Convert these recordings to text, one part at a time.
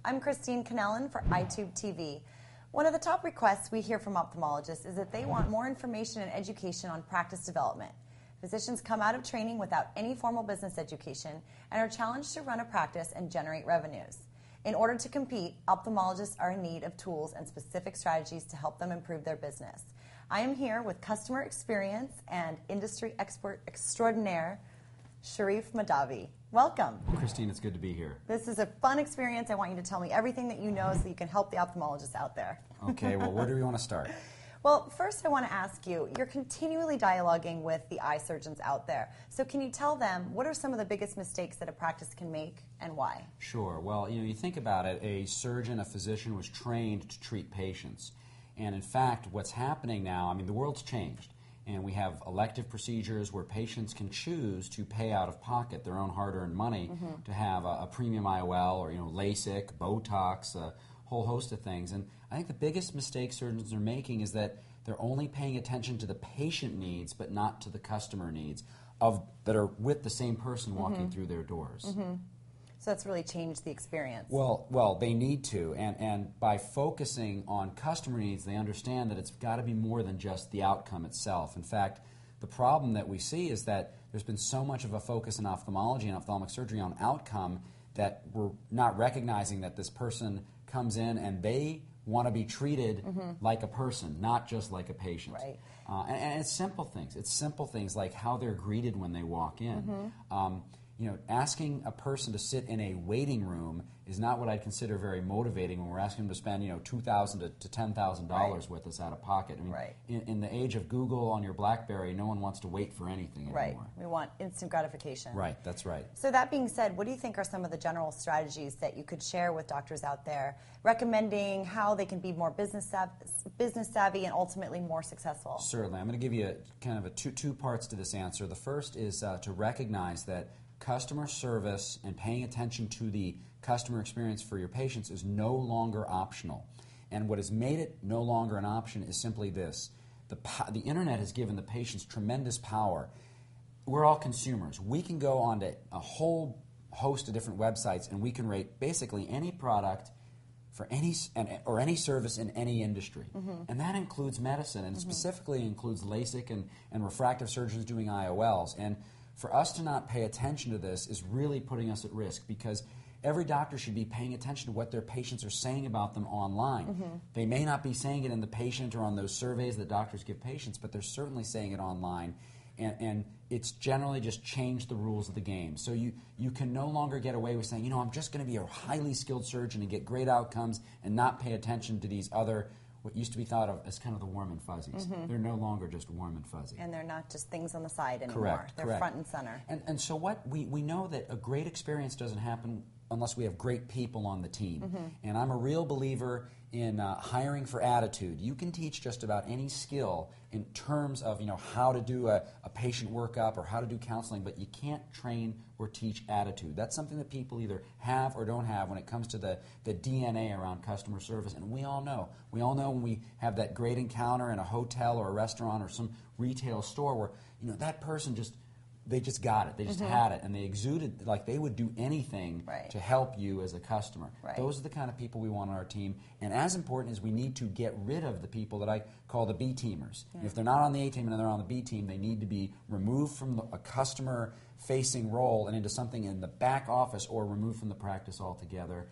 I'm Christine Cannellin for iTube TV. One of the top requests we hear from ophthalmologists is that they want more information and education on practice development. Physicians come out of training without any formal business education and are challenged to run a practice and generate revenues. In order to compete, ophthalmologists are in need of tools and specific strategies to help them improve their business. I am here with customer experience and industry expert extraordinaire, Shareef Mahdavi. Welcome. Christine, it's good to be here. This is a fun experience. I want you to tell me everything that you know so you can help the ophthalmologists out there. Okay, well, where do we want to start? Well, first I want to ask you, you're continually dialoguing with the eye surgeons out there. So can you tell them what are some of the biggest mistakes that a practice can make and why? Sure. Well, you think about it, a surgeon, a physician was trained to treat patients. And in fact, what's happening now, the world's changed. And we have elective procedures where patients can choose to pay out of pocket their own hard-earned money to have a premium IOL or LASIK, Botox, a whole host of things. And I think the biggest mistake surgeons are making is that they're only paying attention to the patient needs but not to the customer needs that are with the same person walking through their doors. So that's really changed the experience. Well, they need to, and by focusing on customer needs, they understand that it's got to be more than just the outcome itself. In fact, the problem that we see is that there's been so much of a focus in ophthalmology and ophthalmic surgery on outcome that we're not recognizing that this person comes in and they want to be treated like a person, not just like a patient. Right. And it's simple things. It's simple things like how they're greeted when they walk in. Asking a person to sit in a waiting room is not what I'd consider very motivating when we're asking them to spend, $2,000 to $10,000 with us out of pocket. In the age of Google on your BlackBerry, no one wants to wait for anything anymore. Right. We want instant gratification. Right. That's right. So that being said, what do you think are some of the general strategies that you could share with doctors out there, recommending how they can be more business savvy and ultimately more successful? Certainly. I'm going to give you two parts to this answer. The first is to recognize that customer service and paying attention to the customer experience for your patients is no longer optional. And what has made it no longer an option is simply this. The internet has given the patients tremendous power. We're all consumers. We can go onto a whole host of different websites and we can rate basically any product for any service in any industry. And that includes medicine, and specifically includes LASIK and refractive surgeons doing IOLs. And for us to not pay attention to this is really putting us at risk, because every doctor should be paying attention to what their patients are saying about them online. They may not be saying it in the patient or on those surveys that doctors give patients, but they're certainly saying it online. And it's generally just changed the rules of the game. So you can no longer get away with saying, I'm just going to be a highly skilled surgeon and get great outcomes and not pay attention to these other, what used to be thought of as kind of the warm and fuzzies. They're no longer just warm and fuzzy. And they're not just things on the side anymore. Correct. They're front and center. And so what we know that a great experience doesn't happen unless we have great people on the team. And I'm a real believer in hiring for attitude. You can teach just about any skill in terms of how to do a patient workup or how to do counseling, but you can't train or teach attitude. That's something that people either have or don't have when it comes to the DNA around customer service. And we all know when we have that great encounter in a hotel or a restaurant or some retail store where that person they just got it. They just had it, and they exuded like they would do anything to help you as a customer. Those are the kind of people we want on our team. And as important is we need to get rid of the people that I call the B-teamers. If they're not on the A-team and they're on the B-team, they need to be removed from a customer-facing role and into something in the back office or removed from the practice altogether.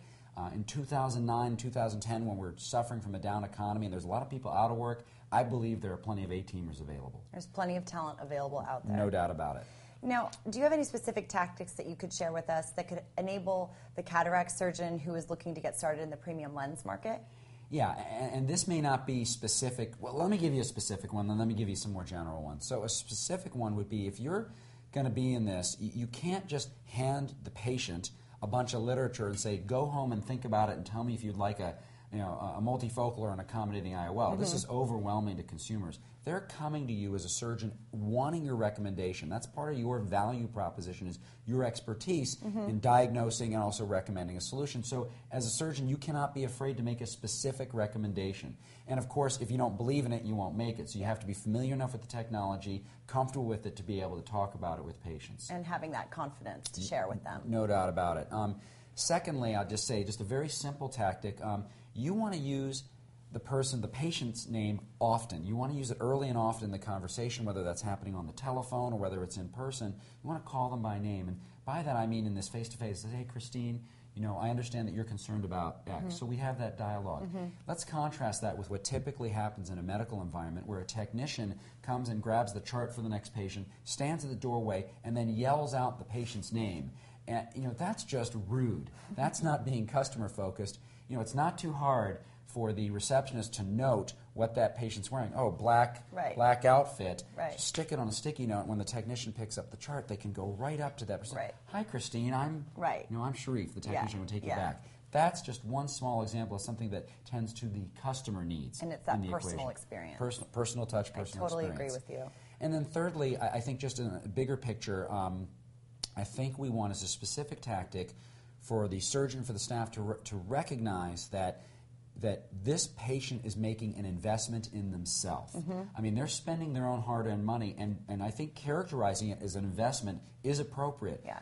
In 2009, 2010, when we're suffering from a down economy and there's a lot of people out of work, I believe there are plenty of A-teamers available. There's plenty of talent available out there. No doubt about it. Now, do you have any specific tactics that you could share with us that could enable the cataract surgeon who is looking to get started in the premium lens market? Yeah, and this may not be specific. Well, let me give you a specific one, then let me give you some more general ones. So a specific one would be if you're going to be in this, you can't just hand the patient a bunch of literature and say, go home and think about it and tell me if you'd like a a multifocal or an accommodating IOL. This is overwhelming to consumers. They're coming to you as a surgeon wanting your recommendation. That's part of your value proposition, is your expertise in diagnosing and also recommending a solution. So as a surgeon, you cannot be afraid to make a specific recommendation. And of course, if you don't believe in it, you won't make it. So you have to be familiar enough with the technology, comfortable with it to be able to talk about it with patients. And having that confidence to share with them. No doubt about it. Secondly, I'll just say, just a very simple tactic, you want to use the patient's name often. You want to use it early and often in the conversation, whether that's happening on the telephone or whether it's in person. You want to call them by name. And by that I mean in this face-to-face, hey, Christine, I understand that you're concerned about X. So we have that dialogue. Let's contrast that with what typically happens in a medical environment, where a technician comes and grabs the chart for the next patient, stands at the doorway, and then yells out the patient's name. And that's just rude. That's not being customer focused. It's not too hard for the receptionist to note what that patient's wearing. Oh, black outfit. Right. Stick it on a sticky note. When the technician picks up the chart, they can go right up to that person. Right. Hi, Christine. I'm Shareef. The technician will take you back. That's just one small example of something that tends to the customer needs. And it's that equation. personal experience. Personal touch, personal experience. I totally agree with you. And then thirdly, I think just in a bigger picture, I think we want, as a specific tactic, for the surgeon, for the staff to recognize that this patient is making an investment in themselves. I mean, they're spending their own hard-earned money, and I think characterizing it as an investment is appropriate. Yeah.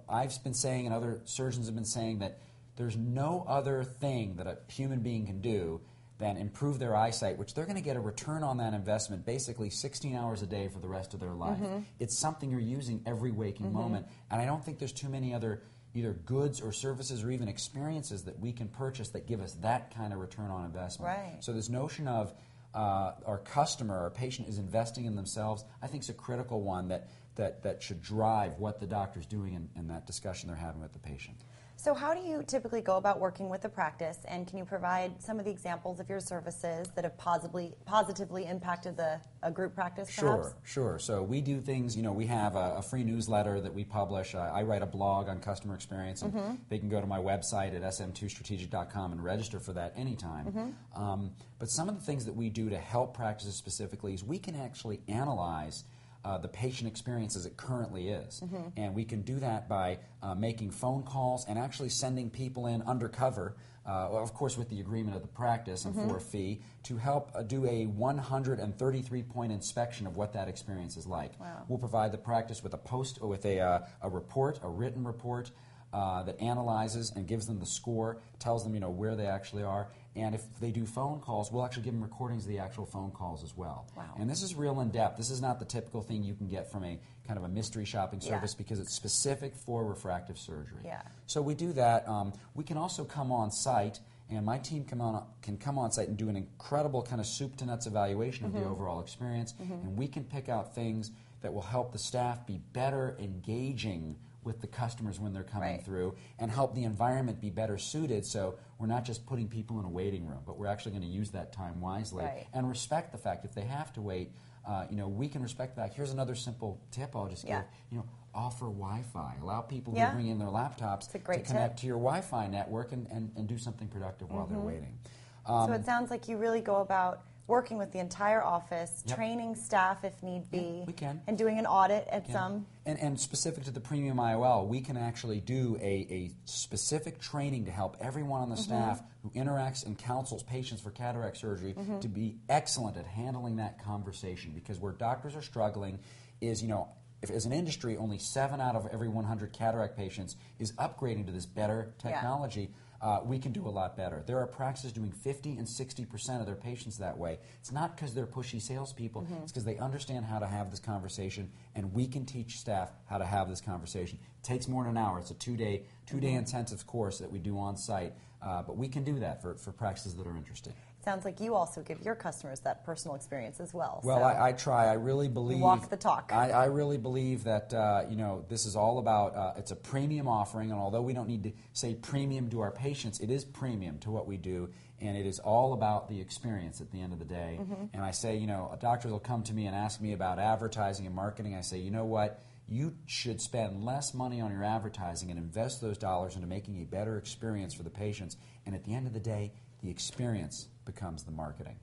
I've been saying, and other surgeons have been saying, that there's no other thing that a human being can do than improve their eyesight, which they're going to get a return on that investment basically 16 hours a day for the rest of their life. It's something you're using every waking moment, and I don't think there's too many other either goods or services or even experiences that we can purchase that give us that kind of return on investment. Right. So this notion of our customer, our patient, is investing in themselves, I think is a critical one that should drive what the doctor's doing in that discussion they're having with the patient. So how do you typically go about working with the practice, and can you provide some of the examples of your services that have positively impacted a group practice, perhaps? Sure. So we do things, we have a free newsletter that we publish. I write a blog on customer experience, and they can go to my website at SM2Strategic.com and register for that anytime. But some of the things that we do to help practices specifically is we can actually analyze the patient experience as it currently is. And we can do that by making phone calls and actually sending people in undercover, of course with the agreement of the practice and for a fee, to help do a 133-point inspection of what that experience is like. Wow. We'll provide the practice with a report, a written report, that analyzes and gives them the score, tells them where they actually are, and if they do phone calls, we'll actually give them recordings of the actual phone calls as well. Wow. And this is real in depth. This is not the typical thing you can get from a kind of a mystery shopping service because it's specific for refractive surgery. Yeah. So we do that. We can also come on site, and my team can come on site and do an incredible kind of soup to nuts evaluation of the overall experience, and we can pick out things that will help the staff be better engaging with the customers when they're coming through, and help the environment be better suited, so we're not just putting people in a waiting room, but we're actually going to use that time wisely and respect the fact if they have to wait, we can respect that. Here's another simple tip I'll just give, offer Wi-Fi. Allow people who bring in their laptops to connect to your Wi-Fi network and do something productive while they're waiting. So it sounds like you really go about working with the entire office, training staff if need be, we can. And doing an audit at some. And specific to the premium IOL, we can actually do a specific training to help everyone on the staff who interacts and counsels patients for cataract surgery to be excellent at handling that conversation, because where doctors are struggling is, if as an industry only 7 out of every 100 cataract patients is upgrading to this better technology, we can do a lot better. There are practices doing 50 and 60% of their patients that way. It's not because they're pushy salespeople. It's because they understand how to have this conversation, and we can teach staff how to have this conversation. It takes more than an hour. It's a two-day intensive course that we do on site, but we can do that for practices that are interested. Sounds like you also give your customers that personal experience as well. Well, so I try. I really believe... You walk the talk. I really believe that, this is all about... it's a premium offering, and although we don't need to say premium to our patients, it is premium to what we do, and it is all about the experience at the end of the day. And I say, doctors will come to me and ask me about advertising and marketing. I say, you know what? You should spend less money on your advertising and invest those dollars into making a better experience for the patients. And at the end of the day, The experience becomes the marketing.